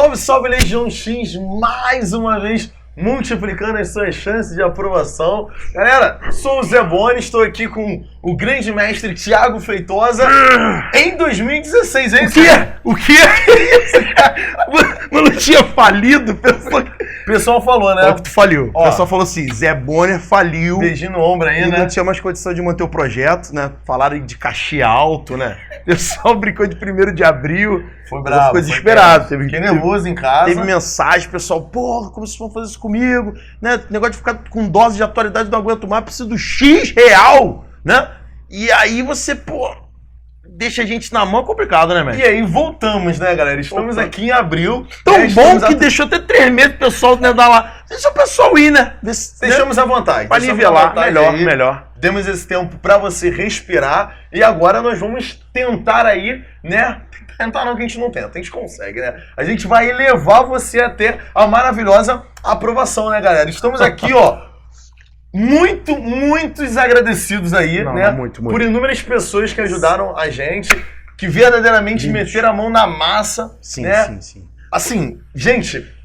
Salve, salve, Legião X, mais uma vez multiplicando as suas chances de aprovação. Galera, sou o Zé Boni, estou aqui com o grande mestre Thiago Feitosa em 2016. É isso? O quê? Mano, tinha falido? O pessoal falou, né? Ó, que tu faliu. O pessoal falou assim, Zé Bonner faliu. Beijinho no ombro aí, e né? não tinha mais condição de manter o projeto, né? Falaram de cachê alto, né? O pessoal brincou de 1º de abril. Foi bravo. Ficou desesperado. Fiquei nervoso em casa. Teve mensagem, pessoal, porra, como vocês vão fazer isso comigo? Né? Negócio de ficar com dose de atualidade, não aguento mais, preciso do X real, né? E aí você, pô, deixa a gente na mão, complicado, né, mestre? E aí voltamos, né, galera? Estamos aqui em abril. Tão bom que deixou até 3 meses o pessoal, né, dar lá. Deixa o pessoal ir, né? Deixamos à vontade. Pra nivelar, melhor. Demos esse tempo pra você respirar. E agora nós vamos tentar aí, né? Tentar não, que a gente não tenta, a gente consegue, né? A gente vai levar você a ter a maravilhosa aprovação, né, galera? Estamos aqui, ó, muitos agradecidos aí, né? Muito. Por inúmeras pessoas que ajudaram a gente, que verdadeiramente meteram a mão na massa, né? Sim. Assim, gente...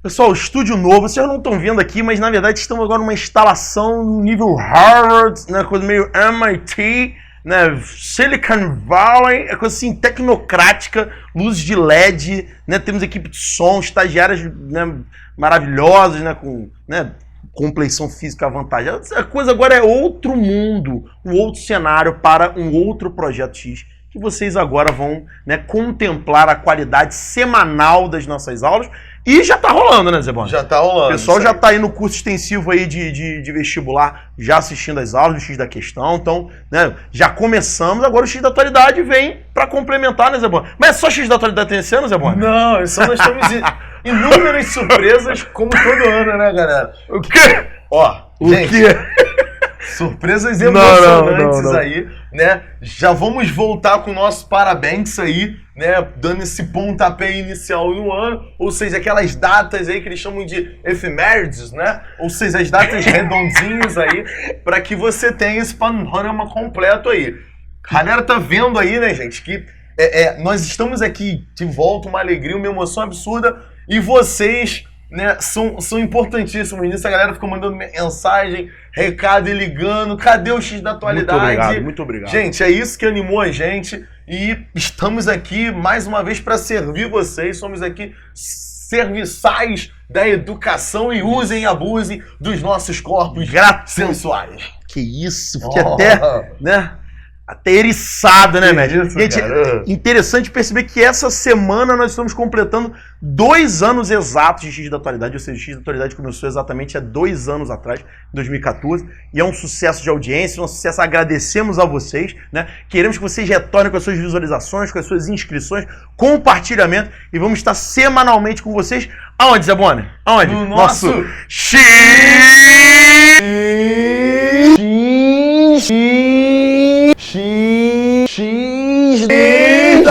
Pessoal, estúdio novo, vocês não estão vendo aqui, mas na verdade estamos agora numa instalação no nível Harvard, né? Coisa meio MIT, né? Silicon Valley, é coisa assim tecnocrática, luzes de LED, né? Temos equipe de som, estagiárias, né, maravilhosas, né? Com, né, compleição física avantajada. A coisa agora é outro mundo, um outro cenário para um outro projeto X, que vocês agora vão, né, contemplar a qualidade semanal das nossas aulas. E já tá rolando, né, Zé Boni? Já tá rolando. O pessoal já tá aí no curso extensivo aí de vestibular, já assistindo as aulas do X da Questão. Então, né, já começamos. Agora o X da Atualidade vem pra complementar, né, Zé Boni? Mas é só X da Atualidade tem esse ano, Zé Boni? Não, só nós temos inúmeras surpresas, como todo ano, né, galera? O quê? Ó, gente, quê? Surpresas emocionantes não. aí, né? Já vamos voltar com o nosso parabéns aí, né? Dando esse pontapé inicial no ano, ou seja, aquelas datas aí que eles chamam de efemérides, né? Ou seja, as datas redondinhas aí, para que você tenha esse panorama completo aí. A galera tá vendo aí, né, gente, que nós estamos aqui de volta, uma alegria, uma emoção absurda, e vocês, né, são importantíssimos nisso. A galera fica mandando mensagem, recado e ligando. Cadê o X da Atualidade? Muito obrigado. Gente, é isso que animou a gente. E estamos aqui mais uma vez para servir vocês. Somos aqui serviçais da educação e usem e abusem dos nossos corpos sensuais. Que isso, fiquei até, né? Até eriçado, né, mestre? Gente, interessante perceber que essa semana nós estamos completando 2 anos exatos de X da Atualidade, ou seja, o X da Atualidade começou exatamente há 2 anos atrás, em 2014, e é um sucesso de audiência, um sucesso, agradecemos a vocês, né? Queremos que vocês retornem com as suas visualizações, com as suas inscrições, compartilhamento, e vamos estar semanalmente com vocês. Aonde, Zé Boni? Aonde? No nosso X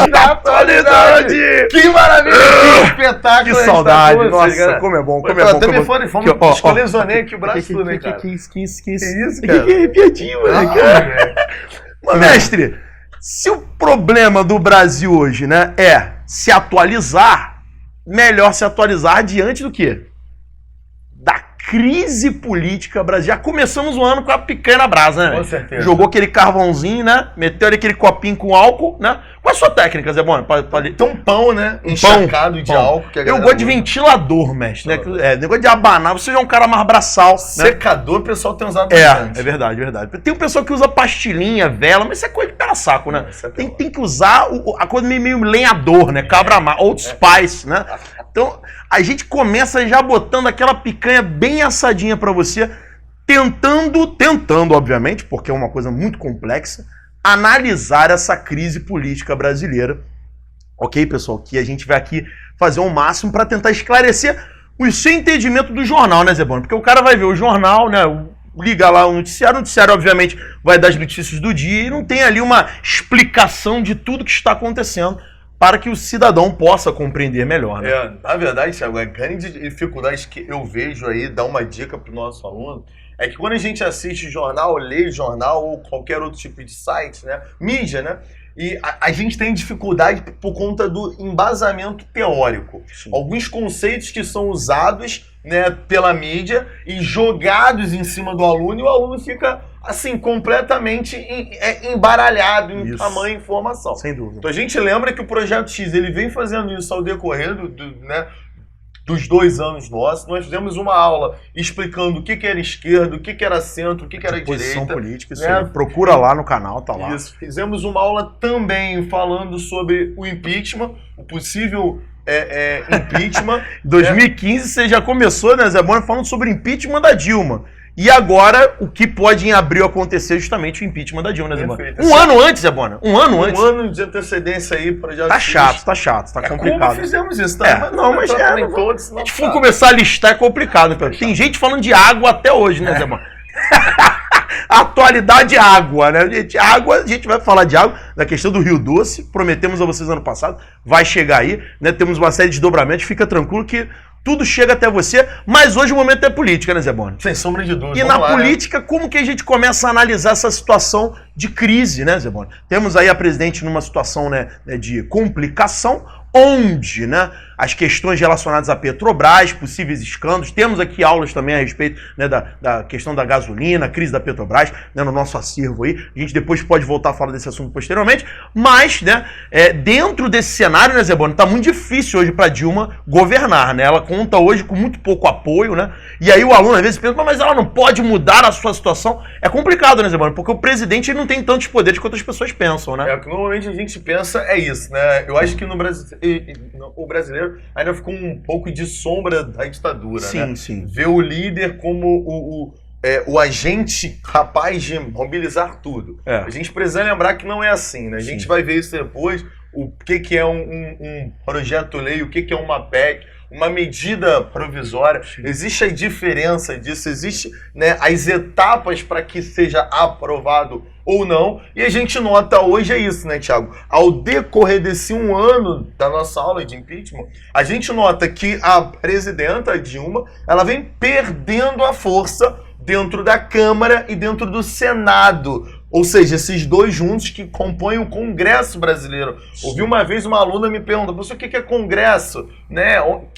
da Atualidade! Que maravilha! Que espetáculo! Que saudade! Nossa, como é bom, Escolezonei aqui o braço tudo, hein, cara? Que isso, cara? Que arrepiadinho, cara. Mas, mestre, se o problema do Brasil hoje, né, é se atualizar, melhor se atualizar diante do quê? Da crise política brasileira. Já começamos o ano com a picanha na brasa, né? Com certeza. Jogou aquele carvãozinho, né? Meteu ali aquele copinho com álcool, né? Qual a sua técnica, Zé Boni? Tem um pão, né? Encharcado de álcool. Que eu gosto de ventilador, mestre. Né? Negócio de abanar. Você já é um cara mais braçal. Secador, né? O pessoal tem usado bastante. É verdade. Tem um pessoal que usa pastilhinha, vela, mas isso é coisa de pela saco, né? Tem que usar a coisa meio lenhador, né? Cabra Old Spice, né? Então, a gente começa já botando aquela picanha bem assadinha pra você, tentando, obviamente, porque é uma coisa muito complexa, analisar essa crise política brasileira. Ok, pessoal? Que a gente vai aqui fazer o máximo para tentar esclarecer o seu entendimento do jornal, né, Zé Boni? Porque o cara vai ver o jornal, né? Liga lá o noticiário, obviamente, vai dar as notícias do dia e não tem ali uma explicação de tudo que está acontecendo para que o cidadão possa compreender melhor, né? Na verdade, Thiago, a grande dificuldade que eu vejo aí, dar uma dica para o nosso aluno, é que quando a gente assiste jornal, lê jornal ou qualquer outro tipo de site, né, mídia, né, E a gente tem dificuldade por conta do embasamento teórico. Sim. Alguns conceitos que são usados, né, pela mídia e jogados em cima do aluno, e o aluno fica, assim, completamente embaralhado em tamanho e informação. Sem dúvida. Então a gente lembra que o Projeto X ele vem fazendo isso ao decorrer dos 2 anos nossos. Nós fizemos uma aula explicando o que era esquerda, o que era centro, o que era posição direita. política, isso né? aí. Procura lá no canal, tá lá. Isso. Fizemos uma aula também falando sobre o impeachment, o possível impeachment. Em 2015 você já começou, né, Zé Bona, falando sobre o impeachment da Dilma. E agora, o que pode em abril acontecer justamente o impeachment da Dilma, né, Zé Bona? Um ano antes, Zé Bona. Um ano antes. Um ano de antecedência aí para já. Tá chato, tá complicado. Como fizemos isso, tá? Mas todos, se a gente for começar a listar é complicado, né? Tem gente falando de água até hoje, né, Zé Bona? Atualidade água, né, gente? Água, a gente vai falar de água, da questão do Rio Doce, prometemos a vocês ano passado, vai chegar aí, né? Temos uma série de desdobramentos, fica tranquilo que tudo chega até você, mas hoje o momento é política, né, Zé Bona? Sem sombra de dúvida. E na política, como que a gente começa a analisar essa situação de crise, né, Zé Bona? Temos aí a presidente numa situação, né, de complicação, onde, né, as questões relacionadas à Petrobras, possíveis escândalos, temos aqui aulas também a respeito, né, da questão da gasolina, crise da Petrobras, né, no nosso acervo aí, a gente depois pode voltar a falar desse assunto posteriormente, mas, né, dentro desse cenário, né, Zé Bona, tá muito difícil hoje para Dilma governar, né, ela conta hoje com muito pouco apoio, né, e aí o aluno às vezes pensa, mas ela não pode mudar a sua situação, é complicado, né, Zé Bona, porque o presidente ele não tem tantos poderes quanto as pessoas pensam, né. O que normalmente a gente pensa é isso, né, eu acho que no Brasil o brasileiro ainda ficou um pouco de sombra da ditadura, né? Sim. Vê o líder como o agente capaz de mobilizar tudo. A gente precisa lembrar que não é assim, né? A gente vai ver isso depois, o que é um projeto-lei, o que é uma PEC, uma medida provisória. Existe a diferença disso, existe, né, as etapas para que seja aprovado ou não, e a gente nota hoje isso, né, Thiago? Ao decorrer desse 1 ano da nossa aula de impeachment, a gente nota que a presidenta Dilma, ela vem perdendo a força dentro da Câmara e dentro do Senado. Ou seja, esses dois juntos que compõem o Congresso brasileiro. Ouvi uma vez uma aluna me perguntar, professor, o que é Congresso? Né?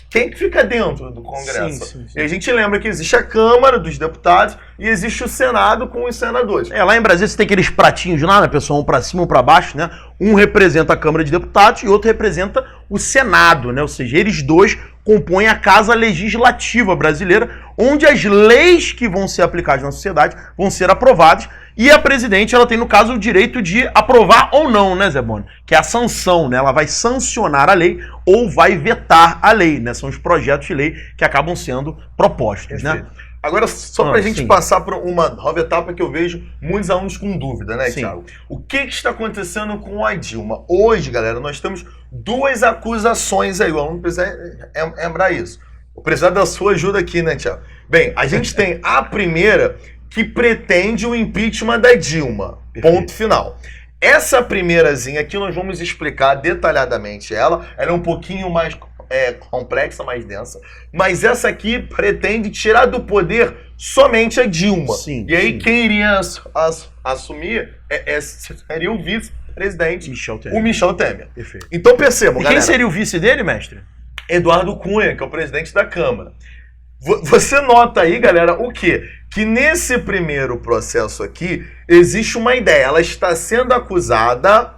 Quem que fica dentro do Congresso? Sim. E a gente lembra que existe a Câmara dos Deputados e existe o Senado com os senadores. Lá em Brasília você tem aqueles pratinhos lá, né, pessoal? Um para cima, um para baixo, né? Um representa a Câmara de Deputados e outro representa o Senado, né? Ou seja, eles dois compõem a Casa Legislativa brasileira, onde as leis que vão ser aplicadas na sociedade vão ser aprovadas. E a presidente, ela tem, no caso, o direito de aprovar ou não, né, Zé Bona? Que é a sanção, né? Ela vai sancionar a lei ou vai vetar a lei, né? São os projetos de lei que acabam sendo propostos, né? Agora, só para a gente passar por uma nova etapa que eu vejo muitos alunos com dúvida, né, Thiago? O que está acontecendo com a Dilma? Hoje, galera, nós temos 2 acusações aí. O aluno precisa lembrar isso. Eu preciso da sua ajuda aqui, né, Thiago? Bem, a gente tem a primeira que pretende o impeachment da Dilma. Perfeito. Ponto final. Essa primeirazinha aqui nós vamos explicar detalhadamente ela. Ela é um pouquinho mais complexa, mais densa. Mas essa aqui pretende tirar do poder somente a Dilma. E aí quem iria assumir seria o vice-presidente, o Michel Temer. Perfeito. Então percebam, galera. Quem seria o vice dele, mestre? Eduardo Cunha, que é o presidente da Câmara. Você nota aí, galera, o quê? Que nesse primeiro processo aqui, existe uma ideia. Ela está sendo acusada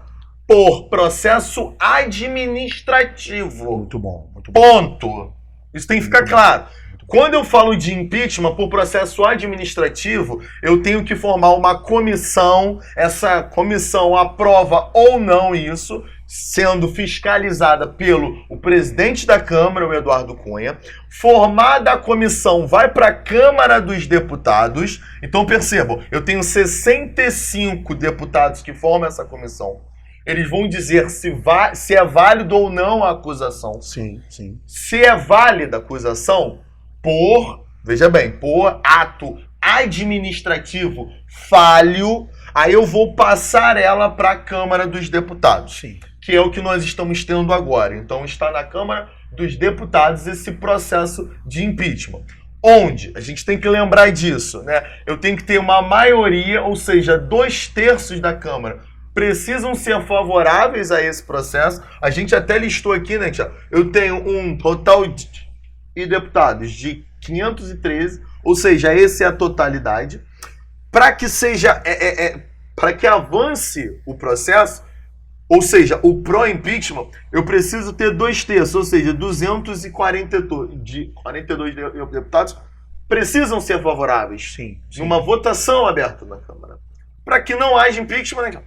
por processo administrativo. Muito bom. Ponto. Isso tem que ficar claro. Quando eu falo de impeachment por processo administrativo, eu tenho que formar uma comissão. Essa comissão aprova ou não isso, sendo fiscalizada pelo presidente da Câmara, o Eduardo Cunha. Formada a comissão, vai para a Câmara dos Deputados. Então percebam, eu tenho 65 deputados que formam essa comissão. Eles vão dizer se é válido ou não a acusação. Sim. Se é válida a acusação veja bem, por ato administrativo falho, aí eu vou passar ela para a Câmara dos Deputados. Que é o que nós estamos tendo agora. Então está na Câmara dos Deputados esse processo de impeachment. Onde? A gente tem que lembrar disso, né? Eu tenho que ter uma maioria, ou seja, 2/3 da Câmara precisam ser favoráveis a esse processo. A gente até listou aqui, né, Tiago? Eu tenho um total de deputados de 513, ou seja, essa é a totalidade. Para que seja, para que avance o processo, ou seja, o pró-impeachment, eu preciso ter 2/3, ou seja, 242 deputados precisam ser favoráveis. Sim. Numa votação aberta na Câmara. Para que não haja impeachment, né?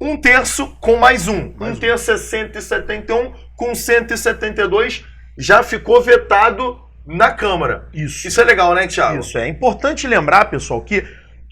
1/3 com mais um. 1/3 é 171, com 172 já ficou vetado na Câmara. Isso é legal, né, Thiago? Isso, é importante lembrar, pessoal, que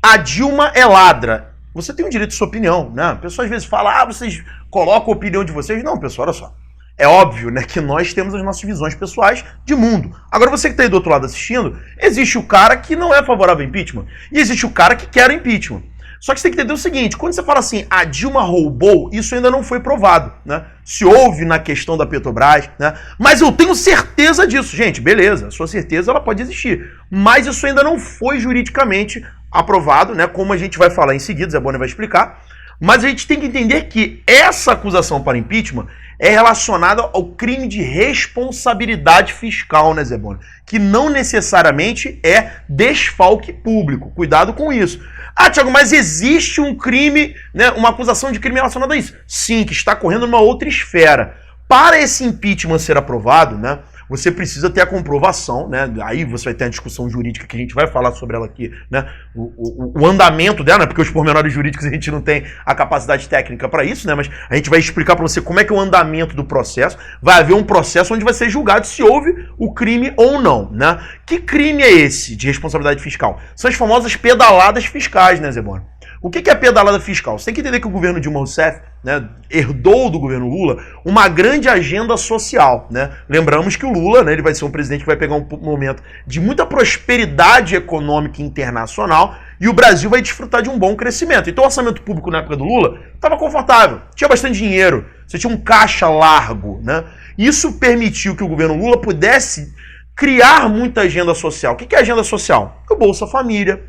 a Dilma é ladra. Você tem o direito de sua opinião, né? A pessoa às vezes fala, vocês colocam a opinião de vocês. Não, pessoal, olha só. É óbvio, né, que nós temos as nossas visões pessoais de mundo. Agora, você que está aí do outro lado assistindo, existe o cara que não é favorável ao impeachment e existe o cara que quer o impeachment. Só que você tem que entender o seguinte, quando você fala assim, a Dilma roubou, isso ainda não foi provado, né? Se houve na questão da Petrobras, né? Mas eu tenho certeza disso. Gente, beleza, a sua certeza ela pode existir. Mas isso ainda não foi juridicamente aprovado, né? Como a gente vai falar em seguida, Zé Bonner vai explicar. Mas a gente tem que entender que essa acusação para impeachment é relacionada ao crime de responsabilidade fiscal, né, Zé Bonner? Que não necessariamente é desfalque público. Cuidado com isso. Ah, Thiago, mas existe um crime, né, uma acusação de crime relacionada a isso? Sim, que está correndo numa outra esfera. Para esse impeachment ser aprovado, né, você precisa ter a comprovação, né? Aí você vai ter a discussão jurídica que a gente vai falar sobre ela aqui, né? O andamento dela, né? Porque os pormenores jurídicos a gente não tem a capacidade técnica para isso, né? Mas a gente vai explicar para você como é que é o andamento do processo. Vai haver um processo onde vai ser julgado se houve o crime ou não, né? Que crime é esse de responsabilidade fiscal? São as famosas pedaladas fiscais, né, Zé Bonner? O que é pedalada fiscal? Você tem que entender que o governo Dilma Rousseff, né, herdou do governo Lula uma grande agenda social, né? Lembramos que o Lula, né, ele vai ser um presidente que vai pegar um momento de muita prosperidade econômica internacional e o Brasil vai desfrutar de um bom crescimento. Então o orçamento público na época do Lula estava confortável, tinha bastante dinheiro, você tinha um caixa largo, né? Isso permitiu que o governo Lula pudesse criar muita agenda social. O que é agenda social? O Bolsa Família,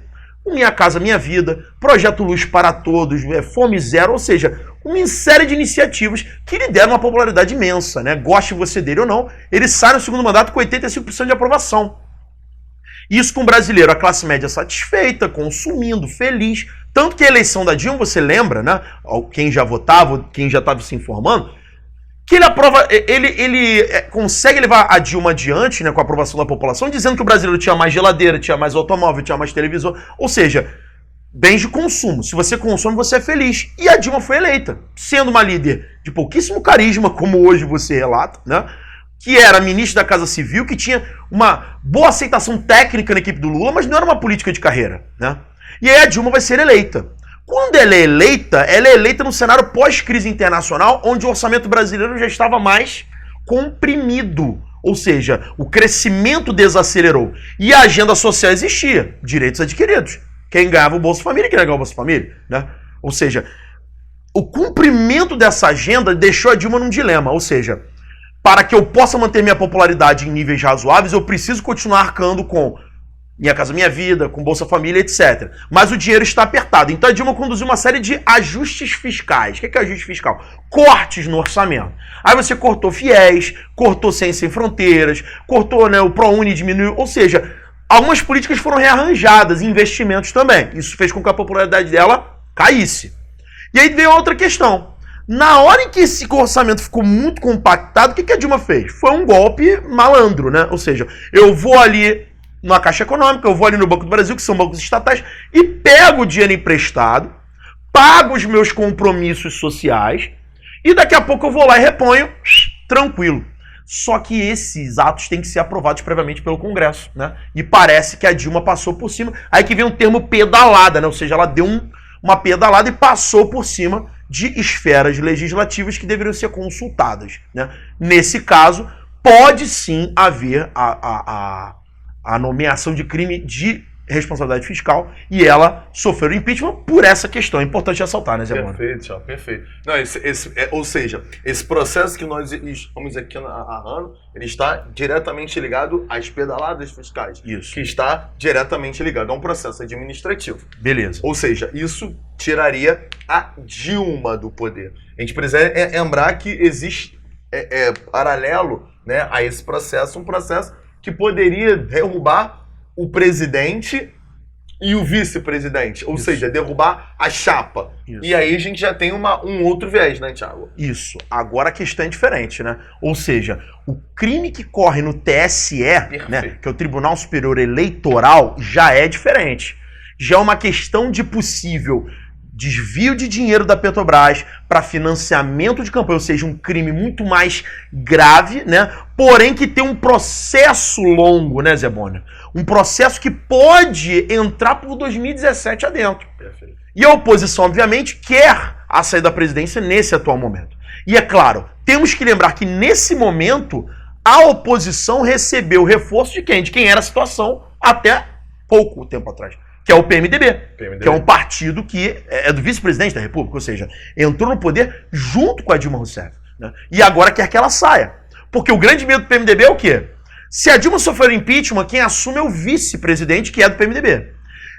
Minha Casa Minha Vida, Projeto Luz para Todos, Fome Zero, ou seja, uma série de iniciativas que lhe deram uma popularidade imensa, né? Goste você dele ou não, ele sai no segundo mandato com 85% de aprovação. Isso com o brasileiro, a classe média satisfeita, consumindo, feliz. Tanto que a eleição da Dilma, você lembra, né? Quem já votava, quem já estava se informando, que ele aprova, ele consegue levar a Dilma adiante, né, com a aprovação da população, dizendo que o brasileiro tinha mais geladeira, tinha mais automóvel, tinha mais televisor, ou seja, bens de consumo. Se você consome, você é feliz. E a Dilma foi eleita, sendo uma líder de pouquíssimo carisma, como hoje você relata, né, que era ministra da Casa Civil, que tinha uma boa aceitação técnica na equipe do Lula, mas não era uma política de carreira, né? E aí a Dilma vai ser eleita. Quando ela é eleita no cenário pós-crise internacional, onde o orçamento brasileiro já estava mais comprimido. Ou seja, o crescimento desacelerou. E a agenda social existia, direitos adquiridos. Quem ganhava o Bolsa Família, quem ganhava o Bolsa Família, né? Ou seja, o cumprimento dessa agenda deixou a Dilma num dilema. Ou seja, para que eu possa manter minha popularidade em níveis razoáveis, eu preciso continuar arcando com Minha Casa Minha Vida, com Bolsa Família, etc. Mas o dinheiro está apertado. Então a Dilma conduziu uma série de ajustes fiscais. O que é ajuste fiscal? Cortes no orçamento. Aí você cortou FIES, cortou Ciência Sem Fronteiras, cortou, né, o ProUni diminuiu. Ou seja, algumas políticas foram rearranjadas, investimentos também. Isso fez com que a popularidade dela caísse. E aí veio outra questão. Na hora em que esse orçamento ficou muito compactado, o que a Dilma fez? Foi um golpe malandro, né? Ou seja, eu vou ali na Caixa Econômica, eu vou ali no Banco do Brasil, que são bancos estatais, e pego o dinheiro emprestado, pago os meus compromissos sociais, e daqui a pouco eu vou lá e reponho, tranquilo. Só que esses atos têm que ser aprovados previamente pelo Congresso, né? E parece que a Dilma passou por cima, aí que vem o termo pedalada, né? Ou seja, ela deu uma pedalada e passou por cima de esferas legislativas que deveriam ser consultadas, né? Nesse caso, pode sim haver a nomeação de crime de responsabilidade fiscal e ela sofreu impeachment por essa questão. É importante ressaltar, né, Zé Bonner? Perfeito, Thiago, perfeito. Não, ou seja, esse processo que nós estamos aqui narrando, ele está diretamente ligado às pedaladas fiscais. Isso. Que está diretamente ligado a um processo administrativo. Beleza. Ou seja, isso tiraria a Dilma do poder. A gente precisa lembrar que existe paralelo, né, a esse processo, um processo que poderia derrubar o presidente e o vice-presidente, ou seja, derrubar a chapa. Isso. E aí a gente já tem um outro viés, né, Thiago? Isso. Agora a questão é diferente, né? Ou seja, o crime que corre no TSE, né, que é o Tribunal Superior Eleitoral, já é diferente. Já é uma questão de possível desvio de dinheiro da Petrobras para financiamento de campanha, ou seja, um crime muito mais grave, né? Porém que tem um processo longo, né, Zé Bonner? Um processo que pode entrar por 2017 adentro. Perfeito. E a oposição, obviamente, quer a saída da presidência nesse atual momento. E é claro, temos que lembrar que nesse momento a oposição recebeu reforço de quem? De quem era a situação até pouco tempo atrás. Que é o PMDB, que é um partido que é do vice-presidente da República, ou seja, entrou no poder junto com a Dilma Rousseff, né? E agora quer que ela saia. Porque o grande medo do PMDB é o quê? Se a Dilma sofrer impeachment, quem assume é o vice-presidente, que é do PMDB.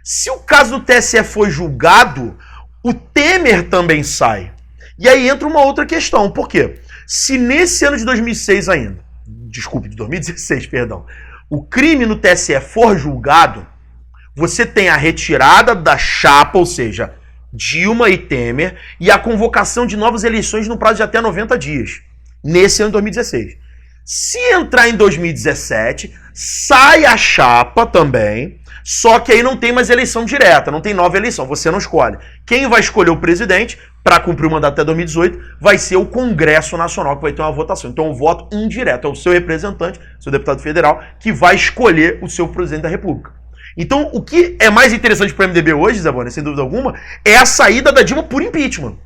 Se o caso do TSE for julgado, o Temer também sai. E aí entra uma outra questão. Por quê? Se nesse ano de 2006 ainda, de 2016, perdão, o crime no TSE for julgado, você tem a retirada da chapa, ou seja, Dilma e Temer, e a convocação de novas eleições no prazo de até 90 dias, nesse ano de 2016. Se entrar em 2017, sai a chapa também, só que aí não tem mais eleição direta, não tem nova eleição, você não escolhe. Quem vai escolher o presidente para cumprir o mandato até 2018 vai ser o Congresso Nacional, que vai ter uma votação. Então o voto indireto é o seu representante, seu deputado federal, que vai escolher o seu presidente da República. Então, o que é mais interessante para o MDB hoje, Zé Bonner, sem dúvida alguma, é a saída da Dilma por impeachment.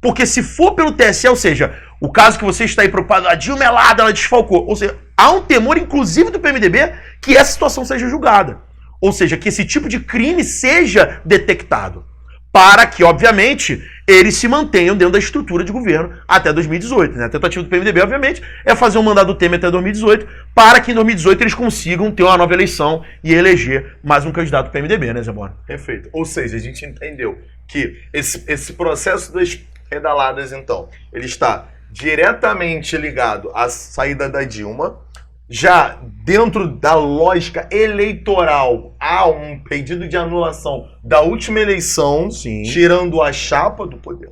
Porque se for pelo TSE, ou seja, o caso que você está aí preocupado, a Dilma é lá, ela desfalcou. Ou seja, há um temor, inclusive do PMDB, que essa situação seja julgada. Ou seja, que esse tipo de crime seja detectado. Para que, obviamente, eles se mantenham dentro da estrutura de governo até 2018. Né? A tentativa do PMDB, obviamente, é fazer um mandato do Temer até 2018, para que em 2018 eles consigam ter uma nova eleição e eleger mais um candidato do PMDB, né, Zé Bonner? Perfeito. Ou seja, a gente entendeu que esse processo das pedaladas, então, ele está diretamente ligado à saída da Dilma. Já dentro da lógica eleitoral, há um pedido de anulação da última eleição, Sim. tirando a chapa do poder.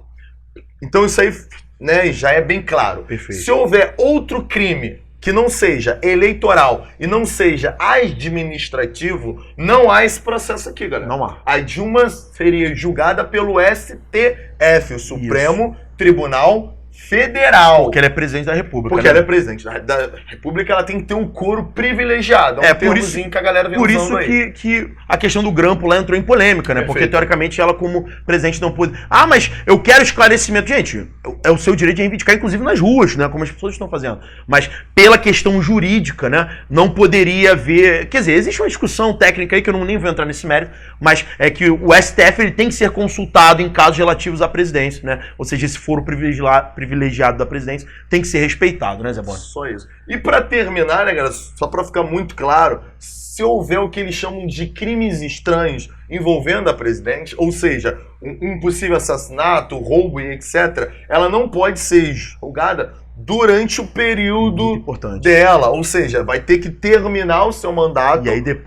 Então isso aí, né, já é bem claro. Perfeito. Se houver outro crime que não seja eleitoral e não seja administrativo, não há esse processo aqui, galera. Não há. A Dilma seria julgada pelo STF, o Supremo Tribunal Federal. Porque ele é presidente da República. Porque ela é presidente da República, ela tem que ter um coro privilegiado. É um por isso que a galera vem por usando isso aí. que a questão do grampo lá entrou em polêmica, né? Perfeito. Porque, teoricamente, ela como presidente não pôde... Ah, mas eu quero esclarecimento. Gente, é o seu direito de reivindicar, inclusive, nas ruas, né? Como as pessoas estão fazendo. Mas, pela questão jurídica, né? Não poderia haver... Quer dizer, existe uma discussão técnica aí, que eu nem vou entrar nesse mérito, mas é que o STF ele tem que ser consultado em casos relativos à presidência, né? Ou seja, esse foro privilegiado da presidência tem que ser respeitado, né, Zé Bonner? Só isso. E pra terminar, né, galera, só pra ficar muito claro, se houver o que eles chamam de crimes estranhos envolvendo a presidente, ou seja, um possível assassinato, roubo e etc., ela não pode ser julgada durante o período dela, ou seja, vai ter que terminar o seu mandato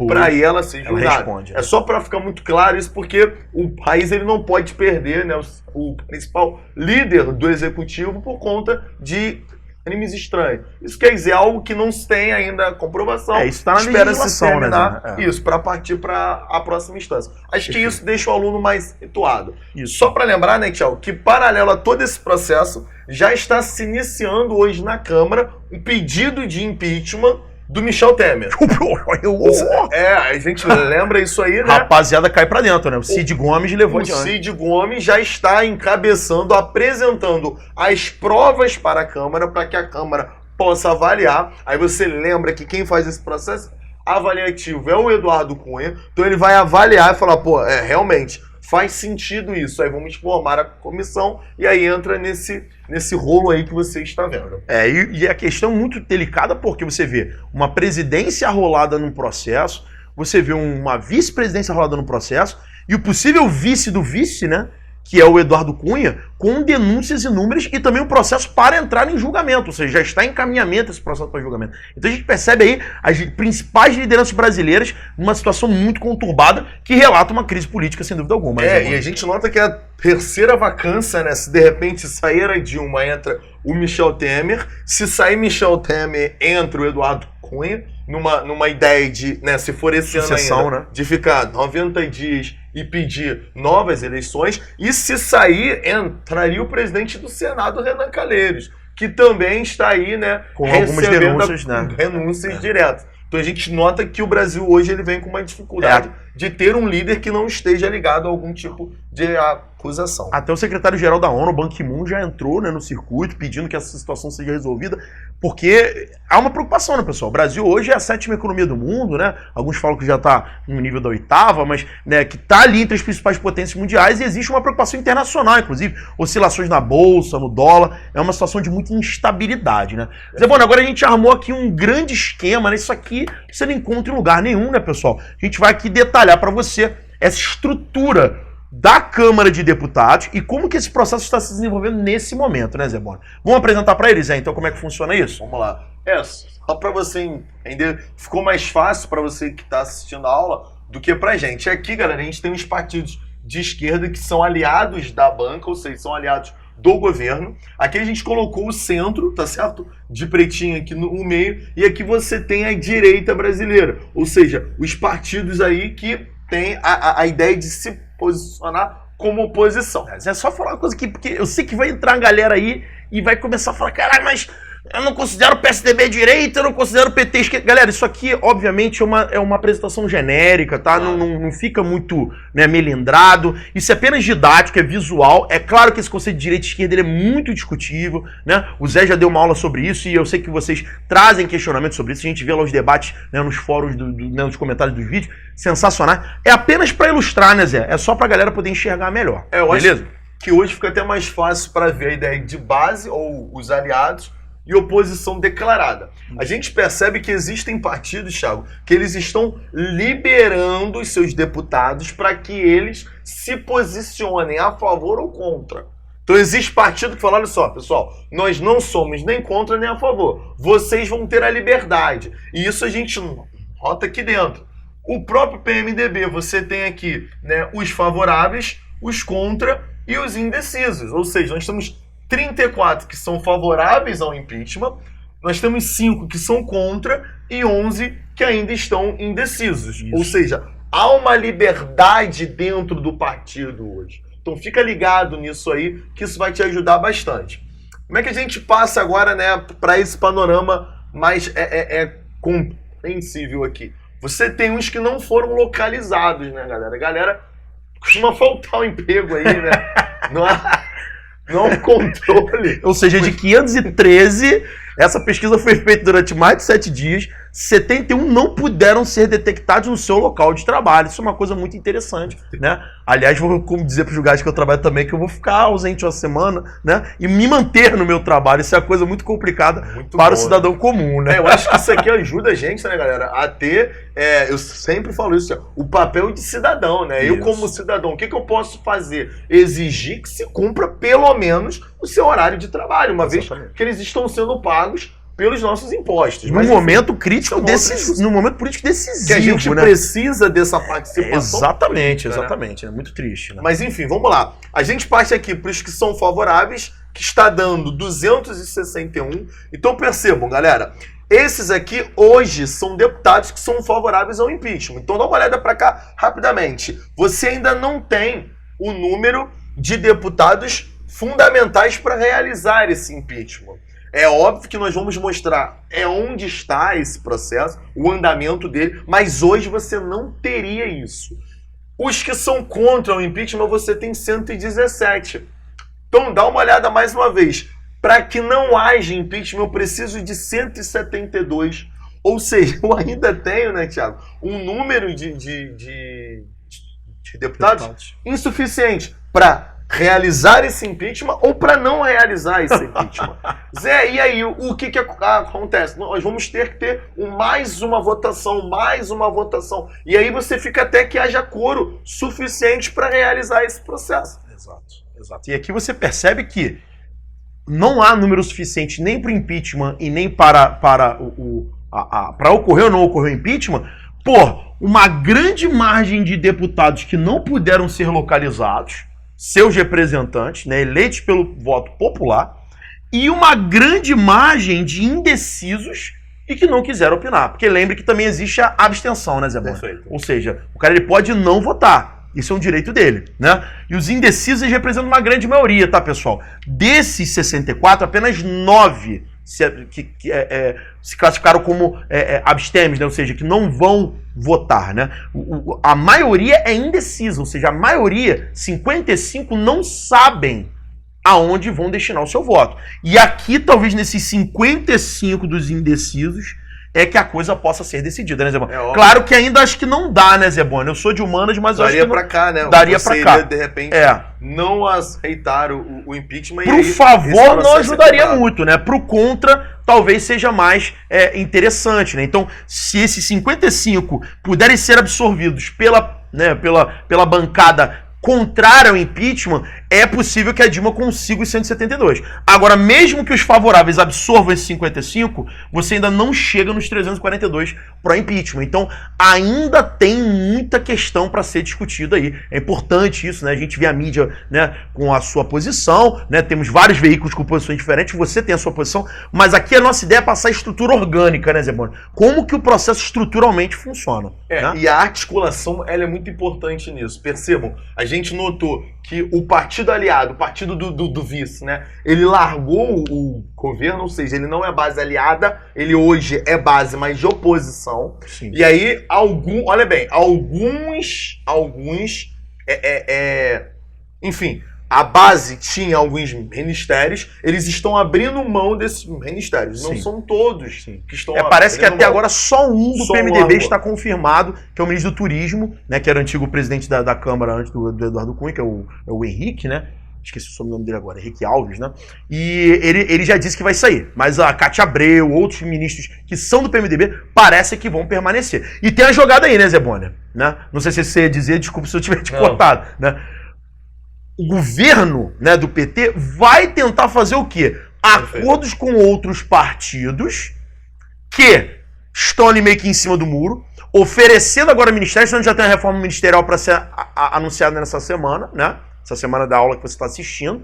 para aí ela ser julgada. Responde, né? É só para ficar muito claro isso, porque o país ele não pode perder, né, o principal líder do executivo por conta de crimes estranhos. Isso quer dizer algo que não se tem ainda comprovação. Isso está na legislação, terminar, né? Isso, para partir para a próxima instância. Acho que isso deixa o aluno mais situado. Isso. Só para lembrar, né, Thiago, que paralelo a todo esse processo, já está se iniciando hoje na Câmara um pedido de impeachment do Michel Temer. A gente lembra isso aí, né? Rapaziada, cai pra dentro, né? O Cid Gomes levou adiante. O Cid Gomes já está encabeçando, apresentando as provas para a Câmara, para que a Câmara possa avaliar. Aí você lembra que quem faz esse processo avaliativo é o Eduardo Cunha, então ele vai avaliar e falar, pô, realmente, faz sentido isso. Aí vamos formar a comissão e aí entra nesse rolo aí que você está vendo. E a questão muito delicada porque você vê uma presidência arrolada num processo, você vê uma vice-presidência arrolada num processo e o possível vice do vice, né, que é o Eduardo Cunha, com denúncias inúmeras e também um processo para entrar em julgamento, ou seja, já está em encaminhamento esse processo para julgamento. Então a gente percebe aí as principais lideranças brasileiras numa situação muito conturbada que relata uma crise política, sem dúvida alguma. E a gente nota que a terceira vacância, né, se de repente sair a Dilma, entra o Michel Temer, se sair Michel Temer, entra o Eduardo Cunha, numa ideia de, né, se for esse sucessão, ano ainda, né, de ficar 90 dias e pedir novas eleições, e se sair, entraria o presidente do Senado, Renan Calheiros, que também está aí, né, com algumas denúncias, né, renúncias diretas. Então a gente nota que o Brasil hoje ele vem com uma dificuldade de ter um líder que não esteja ligado a algum tipo de acusação. Até o secretário-geral da ONU, Ban Ki-moon, já entrou, né, no circuito pedindo que essa situação seja resolvida, porque há uma preocupação, né, pessoal? O Brasil hoje é a 7ª economia do mundo, né? Alguns falam que já está no nível da 8ª, mas, né, que está ali entre as principais potências mundiais, e existe uma preocupação internacional, inclusive oscilações na bolsa, no dólar, é uma situação de muita instabilidade, né? Zé Bona, agora a gente armou aqui um grande esquema, né? Isso aqui você não encontra em lugar nenhum, né, pessoal? A gente vai aqui detalhar para você essa estrutura da Câmara de Deputados e como que esse processo está se desenvolvendo nesse momento, né, Zé Bona? Vamos apresentar para eles, Zé, então, como é que funciona isso? Vamos lá. Só para você entender, ficou mais fácil para você que está assistindo a aula do que para a gente. Aqui, galera, a gente tem os partidos de esquerda que são aliados da banca, ou seja, são aliados do governo. Aqui a gente colocou o centro, tá certo? De pretinho aqui no meio. E aqui você tem a direita brasileira, ou seja, os partidos aí que têm a ideia de se posicionar como oposição. É só falar uma coisa aqui, porque eu sei que vai entrar a galera aí e vai começar a falar, caralho, mas eu não considero o PSDB direita, eu não considero o PT esquerda. Galera, isso aqui, obviamente, é uma apresentação genérica, tá? Não fica muito, né, melindrado. Isso é apenas didático, é visual. É claro que esse conceito de direita e esquerda ele é muito discutível, né? O Zé já deu uma aula sobre isso e eu sei que vocês trazem questionamentos sobre isso. A gente vê lá os debates, né, nos fóruns, né, nos comentários dos vídeos. Sensacional. É apenas para ilustrar, né, Zé? É só pra galera poder enxergar melhor. Beleza? Acho que hoje fica até mais fácil para ver a ideia de base ou os aliados e oposição declarada. A gente percebe que existem partidos, Thiago, que eles estão liberando os seus deputados para que eles se posicionem a favor ou contra. Então existe partido que fala, olha só, pessoal, nós não somos nem contra nem a favor. Vocês vão ter a liberdade. E isso a gente nota aqui dentro. O próprio PMDB, você tem aqui, né, os favoráveis, os contra e os indecisos. Ou seja, nós temos 34 que são favoráveis ao impeachment, nós temos 5 que são contra e 11 que ainda estão indecisos. Isso. Ou seja, há uma liberdade dentro do partido hoje. Então fica ligado nisso aí, que isso vai te ajudar bastante. Como é que a gente passa agora, né, para esse panorama mais compreensível aqui? Você tem uns que não foram localizados, né, galera? A galera costuma faltar o emprego aí, né? Não há controle. Ou seja, de 513, essa pesquisa foi feita durante mais de 7 dias, 71 não puderam ser detectados no seu local de trabalho. Isso é uma coisa muito interessante, né? Aliás, vou dizer para os lugares que eu trabalho também que eu vou ficar ausente uma semana, né? E me manter no meu trabalho. Isso é uma coisa muito complicada para o cidadão comum, né? Eu acho que isso aqui ajuda a gente, né, galera, a ter, eu sempre falo isso, o papel de cidadão, né? Isso. Eu, como cidadão, o que eu posso fazer? Exigir que se cumpra pelo menos o seu horário de trabalho, uma vez que eles estão sendo pagos pelos nossos impostos. No momento crítico no momento político decisivo, que a gente, né, precisa dessa participação. Exatamente, política, exatamente. Né? É muito triste. Né? Mas enfim, vamos lá. A gente parte aqui para os que são favoráveis, que está dando 261. Então percebam, galera, esses aqui hoje são deputados que são favoráveis ao impeachment. Então dá uma olhada para cá rapidamente. Você ainda não tem o número de deputados fundamentais para realizar esse impeachment. É óbvio que nós vamos mostrar onde está esse processo, o andamento dele, mas hoje você não teria isso. Os que são contra o impeachment, você tem 117. Então dá uma olhada mais uma vez. Para que não haja impeachment, eu preciso de 172. Ou seja, eu ainda tenho, né, Thiago, um número de deputados insuficiente para realizar esse impeachment ou para não realizar esse impeachment. Zé, e aí, o que acontece? Nós vamos ter que ter mais uma votação. E aí você fica até que haja quórum suficiente para realizar esse processo. Exato. E aqui você percebe que não há número suficiente nem para o impeachment e nem para ocorrer ou não ocorrer o impeachment por uma grande margem de deputados que não puderam ser localizados, seus representantes, né, eleitos pelo voto popular, e uma grande margem de indecisos e que não quiseram opinar. Porque lembre que também existe a abstenção, né, Zé Bona? Ou seja, o cara ele pode não votar. Isso é um direito dele, né? E os indecisos representam uma grande maioria, tá, pessoal? Desses 64, apenas 9 se classificaram como abstêmios, né? Ou seja, que não vão votar, né? A maioria é indecisa, ou seja, a maioria, 55, não sabem aonde vão destinar o seu voto. E aqui, talvez nesses 55 dos indecisos, é que a coisa possa ser decidida, né, Zé Bona? Claro que ainda acho que não dá, né, Zé Bona? Eu sou de humanas, mas daria acho que pra cá, né? Daria pra cá. De repente, não aceitar o impeachment. Pro favor, não ajudaria muito, né? Pro contra, talvez seja mais interessante, né? Então, se esses 55 puderem ser absorvidos pela bancada contrária ao impeachment, é possível que a Dilma consiga os 172. Agora, mesmo que os favoráveis absorvam esses 55, você ainda não chega nos 342 para impeachment. Então, ainda tem muita questão para ser discutida aí. É importante isso, né? A gente vê a mídia, né, com a sua posição, né? Temos vários veículos com posições diferentes, você tem a sua posição, mas aqui a nossa ideia é passar a estrutura orgânica, né, Zé Bona? Como que o processo estruturalmente funciona. Né? E a articulação, ela é muito importante nisso. Percebam, a gente notou que o partido aliado, o partido do vice, né, ele largou o governo, ou seja, ele não é base aliada, ele hoje é base, mas de oposição. Sim. E aí, olha bem, alguns, enfim, a base tinha alguns ministérios, eles estão abrindo mão desses ministérios. Não são todos que estão parece que até mão. Agora só um do PMDB está confirmado, que é o ministro do Turismo, né, que era o antigo presidente da Câmara antes do Eduardo Cunha, que é o Henrique, né? Esqueci o sobrenome dele agora, Henrique Alves, né? E ele já disse que vai sair. Mas a Cátia Abreu, outros ministros que são do PMDB, parece que vão permanecer. E tem a jogada aí, né, Zé Bona? Né? Não sei se você ia dizer, desculpa se eu tiver te cortado, né? O governo, né, do PT vai tentar fazer o quê? Acordos com outros partidos que estão ali meio que em cima do muro, oferecendo agora ministérios, senão já tem a reforma ministerial para ser anunciada nessa semana, né? Essa semana da aula que você está assistindo,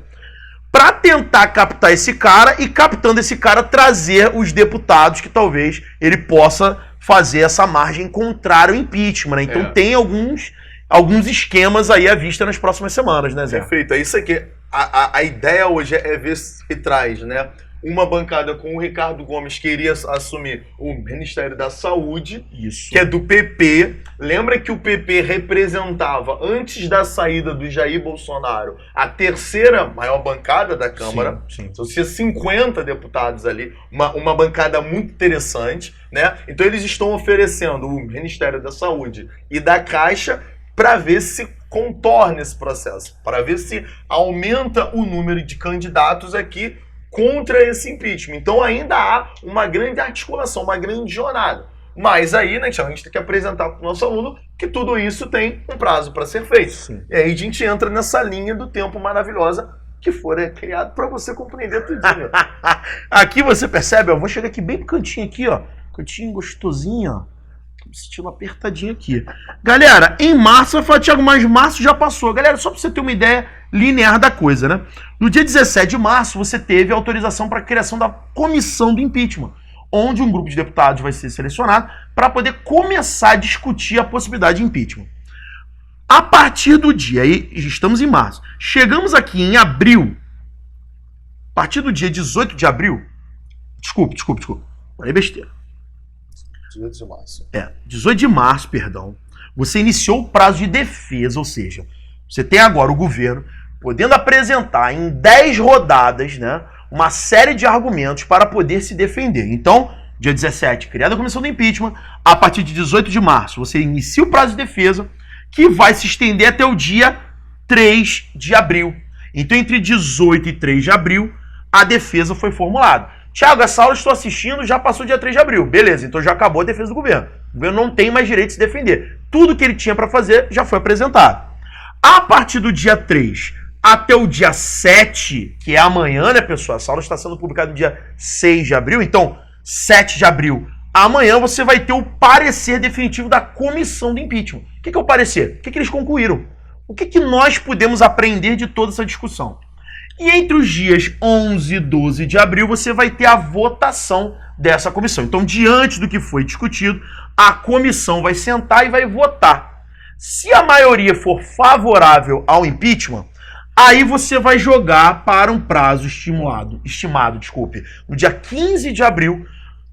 para tentar captar esse cara e, captando esse cara, trazer os deputados que talvez ele possa fazer essa margem contrária ao impeachment, né? Então tem alguns esquemas aí à vista nas próximas semanas, né, Zé? Perfeito, é isso aqui. A ideia hoje é ver se traz, né, uma bancada com o Ricardo Gomes, que iria assumir o Ministério da Saúde, que é do PP. Lembra que o PP representava, antes da saída do Jair Bolsonaro, a terceira maior bancada da Câmara. Sim. Então, tinha 50 deputados ali, uma bancada muito interessante, né? Então, eles estão oferecendo o Ministério da Saúde e da Caixa para ver se contorna esse processo, para ver se aumenta o número de candidatos aqui contra esse impeachment. Então ainda há uma grande articulação, uma grande jornada. Mas aí, né, a gente tem que apresentar para o nosso aluno que tudo isso tem um prazo para ser feito. Sim. E aí a gente entra nessa linha do tempo maravilhosa que foi criado para você compreender tudinho. Aqui você percebe, ó, vou chegar aqui bem pro cantinho aqui, ó. Cantinho gostosinho, ó. Tô sentindo apertadinho aqui. Galera, em março, vai falar, Thiago, mas março já passou. Galera, só para você ter uma ideia linear da coisa, né? No dia 17 de março, você teve autorização para a criação da comissão do impeachment, onde um grupo de deputados vai ser selecionado para poder começar a discutir a possibilidade de impeachment. A partir do dia, aí estamos em março, chegamos aqui em abril, a partir do dia 18 de abril, desculpe, falei besteira. 18 de março. 18 de março, perdão. Você iniciou o prazo de defesa, ou seja, você tem agora o governo podendo apresentar em 10 rodadas, né, uma série de argumentos para poder se defender. Então, dia 17, criada a comissão do impeachment, a partir de 18 de março, você inicia o prazo de defesa, que vai se estender até o dia 3 de abril. Então, entre 18 e 3 de abril, a defesa foi formulada. Thiago, essa aula estou assistindo, já passou dia 3 de abril. Beleza, então já acabou a defesa do governo. O governo não tem mais direito de se defender. Tudo que ele tinha para fazer já foi apresentado. A partir do dia 3 até o dia 7, que é amanhã, né, pessoal? Essa aula está sendo publicada no dia 6 de abril, então 7 de abril. Amanhã você vai ter o parecer definitivo da comissão do impeachment. O que é o parecer? O que eles concluíram? O que nós podemos aprender de toda essa discussão? E entre os dias 11 e 12 de abril você vai ter a votação dessa comissão. Então, diante do que foi discutido, a comissão vai sentar e vai votar. Se a maioria for favorável ao impeachment, aí você vai jogar para um prazo estimado, no dia 15 de abril,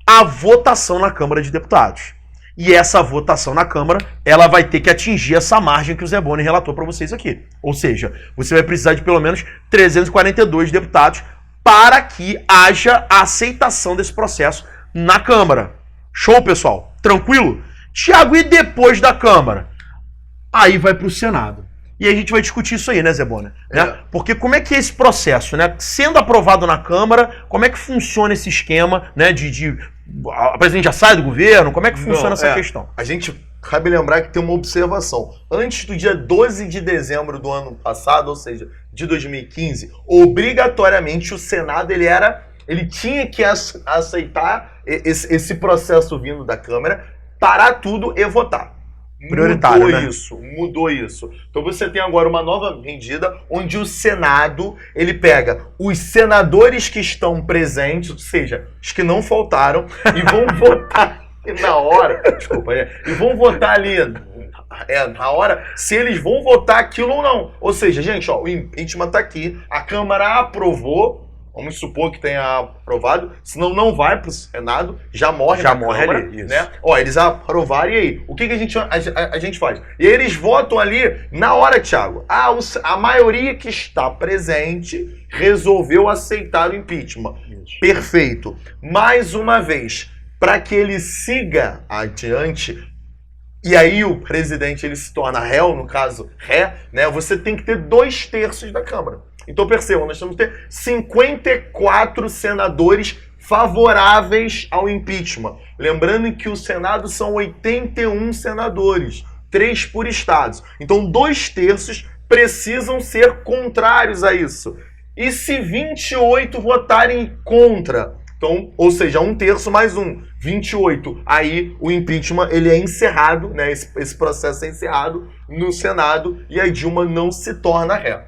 a votação na Câmara de Deputados. E essa votação na Câmara, ela vai ter que atingir essa margem que o Zé Boni relatou para vocês aqui. Ou seja, você vai precisar de pelo menos 342 deputados para que haja a aceitação desse processo na Câmara. Show, pessoal? Tranquilo? Tiago, e depois da Câmara? Aí vai para o Senado. E aí a gente vai discutir isso aí, né, Zé Boni? Né? Porque como é que é esse processo, né? Sendo aprovado na Câmara, como é que funciona esse esquema, né? A presidente já sai do governo? Como é que funciona essa questão? A gente cabe lembrar que tem uma observação. Antes do dia 12 de dezembro do ano passado, ou seja, de 2015, obrigatoriamente o Senado ele tinha que aceitar esse processo vindo da Câmara, parar tudo e votar. Prioritário, Mudou isso. Então você tem agora uma nova medida onde o Senado, ele pega os senadores que estão presentes, ou seja, os que não faltaram, e vão votar na hora, e vão votar ali na hora se eles vão votar aquilo ou não. Ou seja, gente, o impeachment tá aqui, a Câmara aprovou, vamos supor que tenha aprovado, senão não vai para o Senado, já morre Câmara, ali, né? Eles aprovaram, e aí? O que a gente faz? E aí eles votam ali na hora, Thiago. A maioria que está presente resolveu aceitar o impeachment. Isso. Perfeito. Mais uma vez, para que ele siga adiante, e aí o presidente ele se torna réu, no caso ré, né? Você tem que ter 2/3 da Câmara. Então percebam, nós temos que ter 54 senadores favoráveis ao impeachment. Lembrando que o Senado são 81 senadores, 3 por estados. Então 2/3 precisam ser contrários a isso. E se 28 votarem contra, então, ou seja, 1/3 mais 1, 28. Aí o impeachment ele é encerrado, né? Esse processo é encerrado no Senado e a Dilma não se torna ré.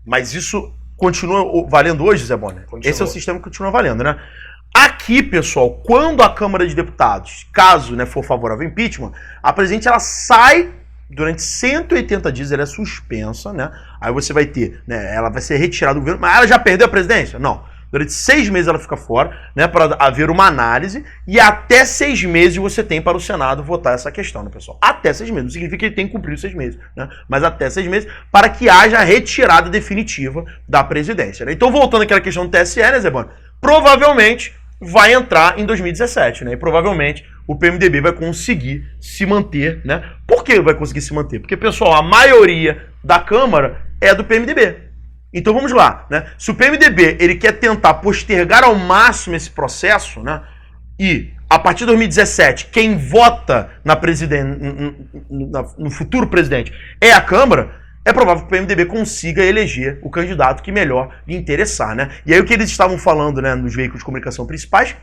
Mas isso continua valendo hoje, Zé Boni? Esse é o sistema que continua valendo, né? Aqui, pessoal, quando a Câmara de Deputados, caso, né, for favorável ao impeachment, a presidente ela sai durante 180 dias, ela é suspensa, né? Aí você vai ter, né, ela vai ser retirada do governo, mas ela já perdeu a presidência? Não. Durante 6 meses ela fica fora, né, para haver uma análise, e até 6 meses você tem para o Senado votar essa questão, né, pessoal? Até 6 meses. Não significa que ele tem que cumprir os 6 meses, né? Mas até 6 meses, para que haja a retirada definitiva da presidência, né? Então, voltando àquela questão do TSE, né, Zé Boni? Provavelmente vai entrar em 2017, né? E provavelmente o PMDB vai conseguir se manter, né? Por que vai conseguir se manter? Porque, pessoal, a maioria da Câmara é do PMDB. Então vamos lá, né? Se o PMDB ele quer tentar postergar ao máximo esse processo, né? E a partir de 2017 quem vota no futuro presidente é a Câmara, é provável que o PMDB consiga eleger o candidato que melhor lhe interessar, né? E aí o que eles estavam falando, né, nos veículos de comunicação principais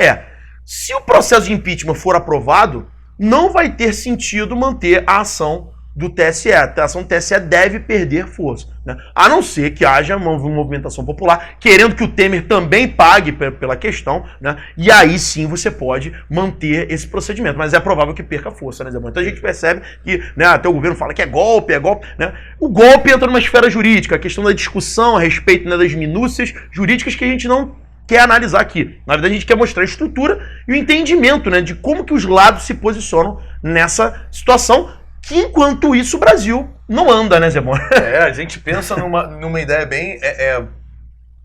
se o processo de impeachment for aprovado, não vai ter sentido manter a ação do TSE. A ação do TSE deve perder força, né? A não ser que haja uma movimentação popular querendo que o Temer também pague pela questão, né? E aí sim você pode manter esse procedimento, mas é provável que perca força, né, Zé Boni? Então a gente percebe que, né, até o governo fala que é golpe, né? O golpe entra numa esfera jurídica, a questão da discussão a respeito, né, das minúcias jurídicas que a gente não quer analisar aqui. Na verdade, a gente quer mostrar a estrutura e o entendimento, né, de como que os lados se posicionam nessa situação, que enquanto isso o Brasil não anda, né, Zé Boni? A gente pensa numa ideia bem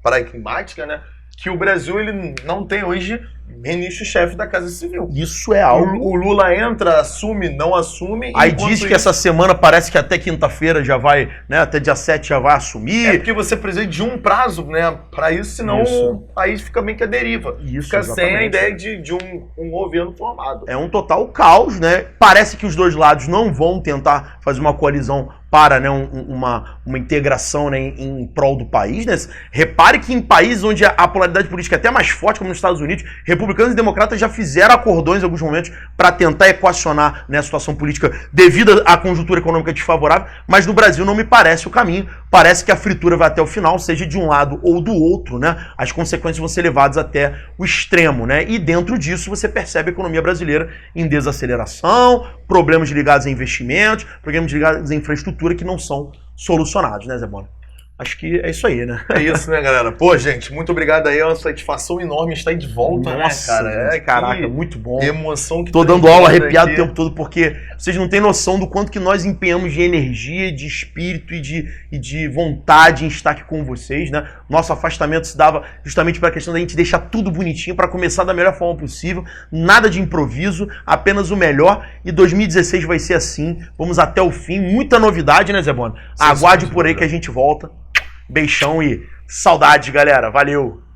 pragmática, né? Que o Brasil ele não tem hoje ministro-chefe da Casa Civil. Isso é algo... O Lula entra, assume, não assume... Aí diz que essa semana parece que até quinta-feira já vai, né, até dia 7 já vai assumir. Porque você precisa de um prazo, né, para isso, senão o país fica meio que a deriva. Fica exatamente sem a ideia de um governo formado. É um total caos, né? Parece que os dois lados não vão tentar fazer uma coalizão para, né, uma integração, né, em prol do país, né? Repare que em países onde a polaridade política é até mais forte, como nos Estados Unidos, republicanos e democratas já fizeram acordões em alguns momentos para tentar equacionar, né, a situação política devido à conjuntura econômica desfavorável, mas no Brasil não me parece o caminho. Parece que a fritura vai até o final, seja de um lado ou do outro, né? As consequências vão ser levadas até o extremo, né? E dentro disso você percebe a economia brasileira em desaceleração, problemas ligados a investimentos, problemas ligados à infraestrutura que não são solucionados, né, Zé Bona? Acho que é isso aí, né? É isso, né, galera? Pô, gente, muito obrigado aí. É uma satisfação enorme estar de volta, Nossa, né, cara? Caraca, muito bom. Emoção que tô dando aula arrepiado o tempo todo, porque vocês não têm noção do quanto que nós empenhamos de energia, de espírito e de vontade em estar aqui com vocês, né? Nosso afastamento se dava justamente para a questão da gente deixar tudo bonitinho, para começar da melhor forma possível, nada de improviso, apenas o melhor, e 2016 vai ser assim, vamos até o fim, muita novidade, né, Zé Bona? Aguarde por aí que a gente volta. Beijão e saudade, galera. Valeu!